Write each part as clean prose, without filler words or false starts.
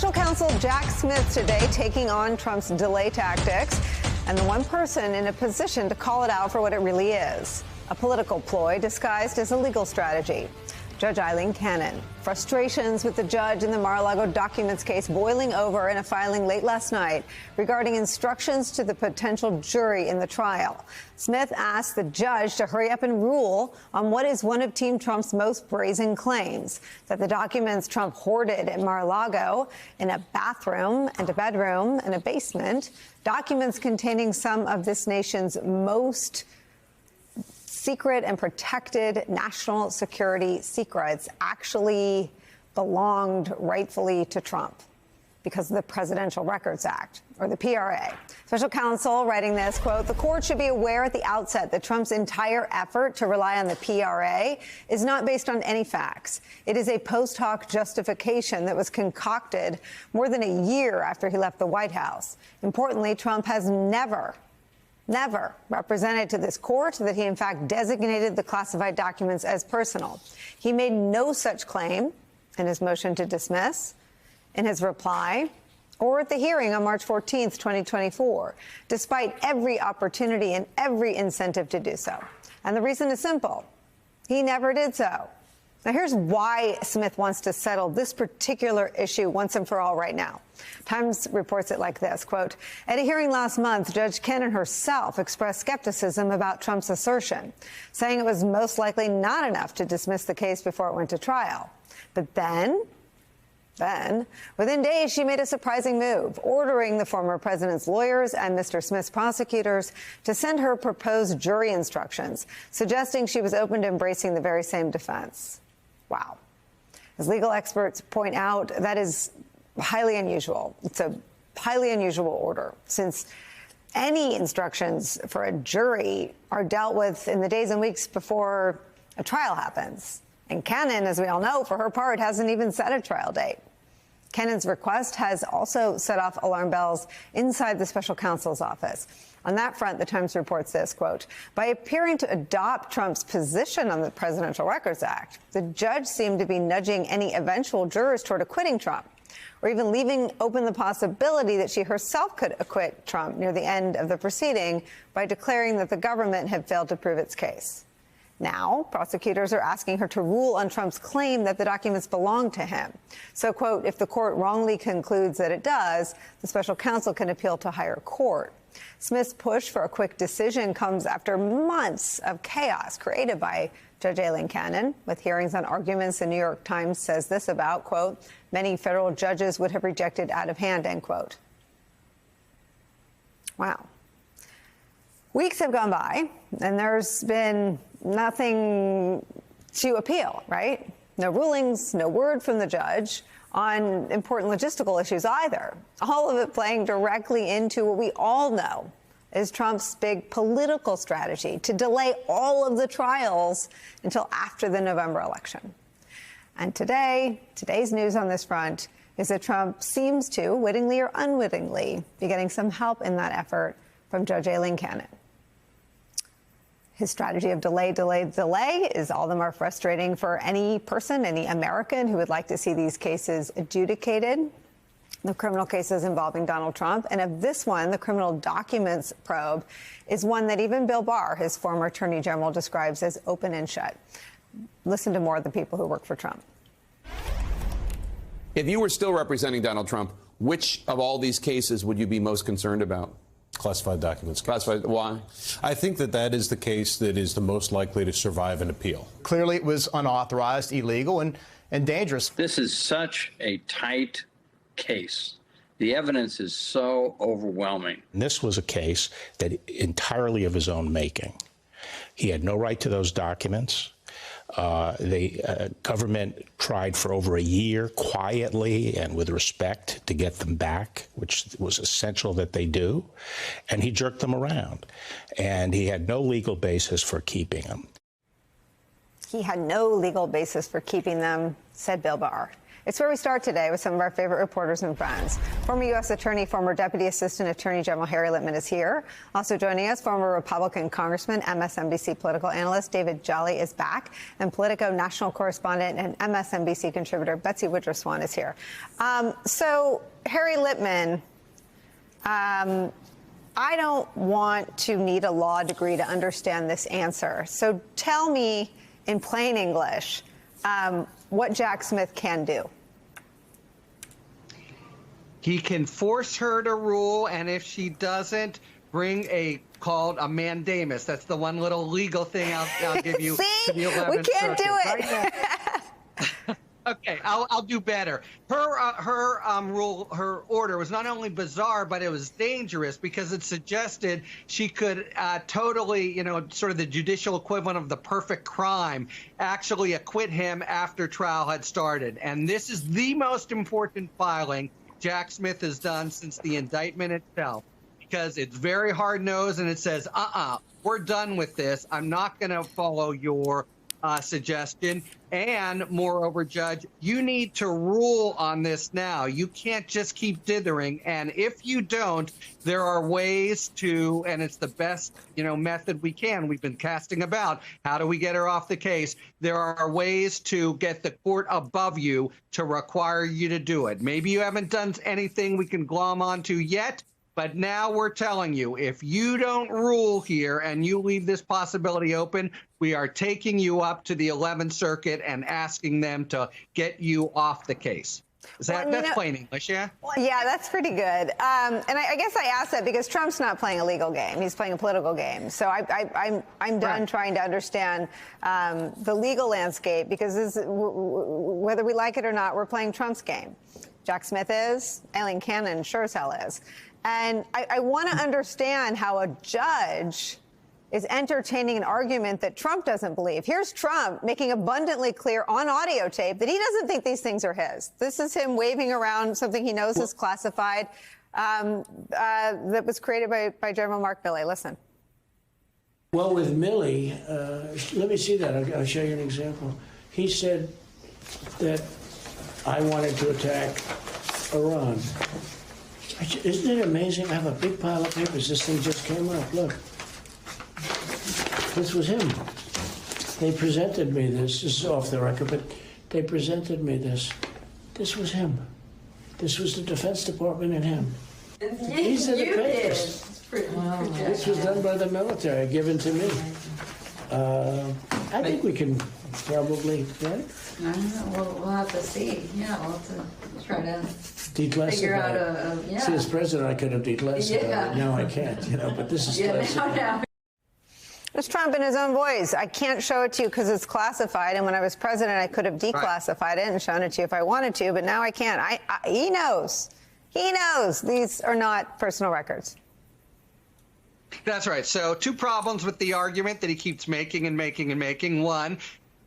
Special counsel Jack Smith today taking on Trump's delay tactics, and the one person in a position to call it out for what it really is, a political ploy disguised as a legal strategy. Judge Aileen Cannon. Frustrations with the judge in the Mar-a-Lago documents case boiling over in a filing late last night regarding instructions to the potential jury in the trial. Smith asked the judge to hurry up and rule on what is one of Team Trump's most brazen claims, that the documents Trump hoarded at Mar-a-Lago in a bathroom and a bedroom and a basement, documents containing some of this nation's most secret and protected national security secrets, actually belonged rightfully to Trump because of the Presidential Records Act, or the PRA. Special counsel writing this, quote, "The court should be aware at the outset that Trump's entire effort to rely on the PRA is not based on any facts. It is a post hoc justification that was concocted more than a year after he left the White House. Importantly, Trump has never represented to this court that he in fact designated the classified documents as personal. He made no such claim in his motion to dismiss, in his reply, or at the hearing on March 14th, 2024, despite every opportunity and every incentive to do so. And the reason is simple. He never did so. Now, here's why Smith wants to settle this particular issue once and for all right now. Times reports it like this, quote, "At a hearing last month, Judge Cannon herself expressed skepticism about Trump's assertion, saying it was most likely not enough to dismiss the case before it went to trial. But then, within days, she made a surprising move, ordering the former president's lawyers and Mr. Smith's prosecutors to send her proposed jury instructions, suggesting she was open to embracing the very same defense." Wow. As legal experts point out, that is highly unusual. It's a highly unusual order, since any instructions for a jury are dealt with in the days and weeks before a trial happens. And Cannon, as we all know, for her part, hasn't even set a trial date. Cannon's request has also set off alarm bells inside the special counsel's office. On that front, the Times reports this, quote, "By appearing to adopt Trump's position on the Presidential Records Act, the judge seemed to be nudging any eventual jurors toward acquitting Trump, or even leaving open the possibility that she herself could acquit Trump near the end of the proceeding by declaring that the government had failed to prove its case. Now, prosecutors are asking her to rule on Trump's claim that the documents belong to him. So, quote, if the court wrongly concludes that it does, the special counsel can appeal to higher court. Smith's push for a quick decision comes after months of chaos created by Judge Aileen Cannon, with hearings on arguments the New York Times says this about, quote, "Many federal judges would have rejected out of hand," end quote. Wow. Weeks have gone by, and there's been nothing to appeal, right? No rulings, no word from the judge on important logistical issues either. All of it playing directly into what we all know is Trump's big political strategy to delay all of the trials until after the November election. And today's news on this front is that Trump seems to, wittingly or unwittingly, be getting some help in that effort from Judge Aileen Cannon. His strategy of delay is all the more frustrating for any person, any American who would like to see these cases adjudicated, the criminal cases involving Donald Trump. And of this one, the criminal documents probe, is one that even Bill Barr, his former attorney general, describes as open and shut. Listen to more of the people who work for Trump. If you were still representing Donald Trump, which of all these cases would you be most concerned about? Classified documents. Classified. Why? I think that is the case that is the most likely to survive an appeal. Clearly, it was unauthorized, illegal, and dangerous. This is such a tight case. The evidence is so overwhelming. And this was a case that entirely of his own making. He had no right to those documents. The government tried for over a year quietly and with respect to get them back, which was essential that they do. And he jerked them around. And he had no legal basis for keeping them. He had no legal basis for keeping them, said Bill Barr. It's where we start today with some of our favorite reporters and friends. Former U.S. Attorney, former Deputy Assistant Attorney General Harry Litman is here. Also joining us, former Republican Congressman, MSNBC political analyst David Jolly is back, and Politico national correspondent and MSNBC contributor Betsy Woodruff-Swan is here. So, Harry Litman, I don't want to need a law degree to understand this answer. So tell me in plain English what Jack Smith can do. He can force her to rule, and if she doesn't, bring called a mandamus. That's the one little legal thing I'll give you. See? To the 11th We can't Circuit. do it. Right. Okay, I'll do better. Her order was not only bizarre, but it was dangerous because it suggested she could totally, sort of the judicial equivalent of the perfect crime, actually acquit him after trial had started. And this is the most important filing Jack Smith has done since the indictment itself, because it's very hard-nosed and it says, we're done with this. I'm not going to follow your suggestion. And moreover, Judge, you need to rule on this now. You can't just keep dithering. And if you don't, there are ways to, and it's the best, method we can. We've been casting about, how do we get her off the case? There are ways to get the court above you to require you to do it. Maybe you haven't done anything we can glom onto yet, but now we're telling you, if you don't rule here and you leave this possibility open, we are taking you up to the 11th Circuit and asking them to get you off the case. That's plain English, yeah? Well, yeah, that's pretty good. And I guess I asked that because Trump's not playing a legal game. He's playing a political game. So I'm done trying to understand the legal landscape because whether we like it or not, we're playing Trump's game. Jack Smith is. Aileen Cannon sure as hell is. And I want to understand how a judge is entertaining an argument that Trump doesn't believe. Here's Trump making abundantly clear on audio tape that he doesn't think these things are his. This is him waving around something he knows is classified that was created by General Mark Milley. Listen. Well, with Milley, let me see that. I'll show you an example. He said that I wanted to attack Iran. Isn't it amazing? I have a big pile of papers. This thing just came up. Look. This was him. They presented me this. This is off the record, but they presented me this. This was him. This was the Defense Department and him. These are the papers. This was done by the military, given to me. I think we can probably, right? I don't know. We'll have to see. Yeah, we'll have to try to declassify. Figure out yeah. See, as president, I could have declassified it. Now I can't, but this is classified. Now. It's Trump in his own voice. I can't show it to you because it's classified. And when I was president, I could have declassified it and shown it to you if I wanted to. But now I can't. He knows. He knows these are not personal records. That's right. So 2 problems with the argument that he keeps making and making and making. 1,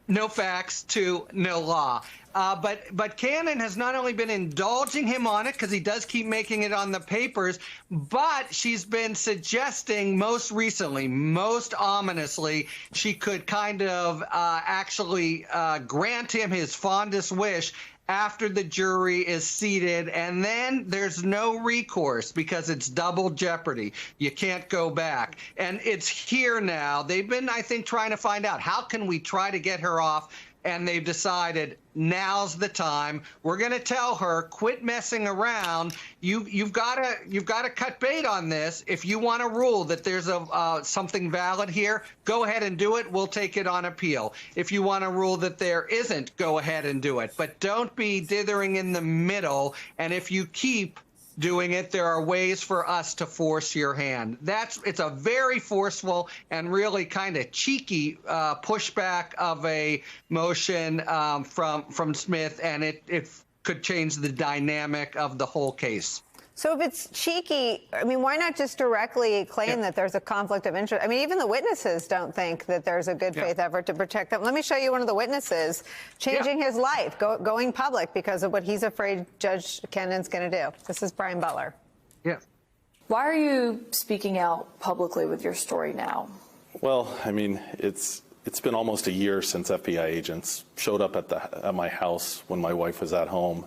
no facts. 2, no law. But Cannon has not only been indulging him on it, because he does keep making it on the papers, but she's been suggesting most recently, most ominously, she could kind of actually grant him his fondest wish after the jury is seated, and then there's no recourse because it's double jeopardy. You can't go back. And it's here now. They've been, I think, trying to find out how can we try to get her off, and they've decided now's the time. We're going to tell her, quit messing around. You've got to cut bait on this. If you want to rule that there's something valid here, go ahead and do it. We'll take it on appeal. If you want to rule that there isn't, go ahead and do it. But don't be dithering in the middle. And if you keep doing it, there are ways for us to force your hand. It's a very forceful and really kind of cheeky pushback of a motion from Smith, and it could change the dynamic of the whole case. So if it's cheeky, I mean, why not just directly claim that there's a conflict of interest? I mean, even the witnesses don't think that there's a good faith effort to protect them. Let me show you one of the witnesses changing his life, going public because of what he's afraid Judge Cannon's going to do. This is Brian Butler. Yeah. Why are you speaking out publicly with your story now? Well, I mean, it's it's been almost a year since FBI agents showed up at my house when my wife was at home.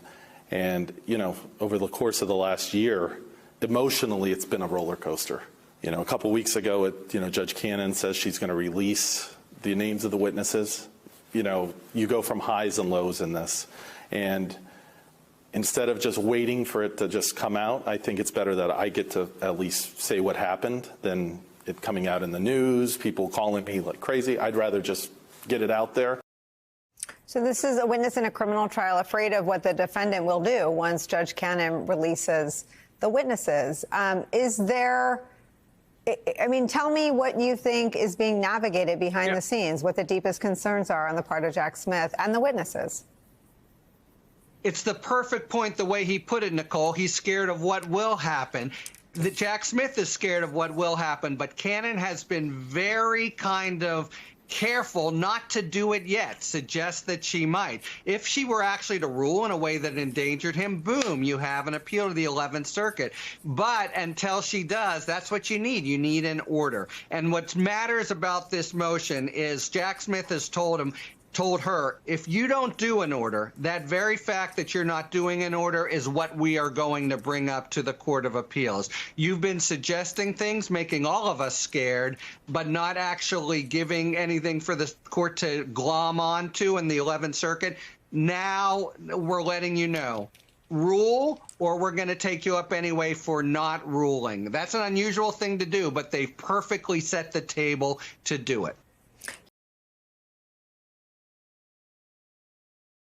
And, you know, over the course of the last year, emotionally, it's been a roller coaster. You know, a couple weeks ago, Judge Cannon says she's going to release the names of the witnesses. You know, you go from highs and lows in this. And instead of just waiting for it to just come out, I think it's better that I get to at least say what happened than it coming out in the news, people calling me like crazy. I'd rather just get it out there. So this is a witness in a criminal trial afraid of what the defendant will do once Judge Cannon releases the witnesses. Is there, I mean, tell me what you think is being navigated behind the scenes, what the deepest concerns are on the part of Jack Smith and the witnesses. It's the perfect point the way he put it, Nicole. He's scared of what will happen. Jack Smith is scared of what will happen, but Cannon has been very kind of careful not to do it yet, suggests that she might. If she were actually to rule in a way that endangered him, boom, you have an appeal to the 11th Circuit. But until she does, that's what you need. You need an order. And what matters about this motion is Jack Smith has told her, if you don't do an order, that very fact that you're not doing an order is what we are going to bring up to the Court of Appeals. You've been suggesting things, making all of us scared, but not actually giving anything for the court to glom onto in the 11th Circuit. Now we're letting you know. Rule, or we're going to take you up anyway for not ruling. That's an unusual thing to do, but they've perfectly set the table to do it.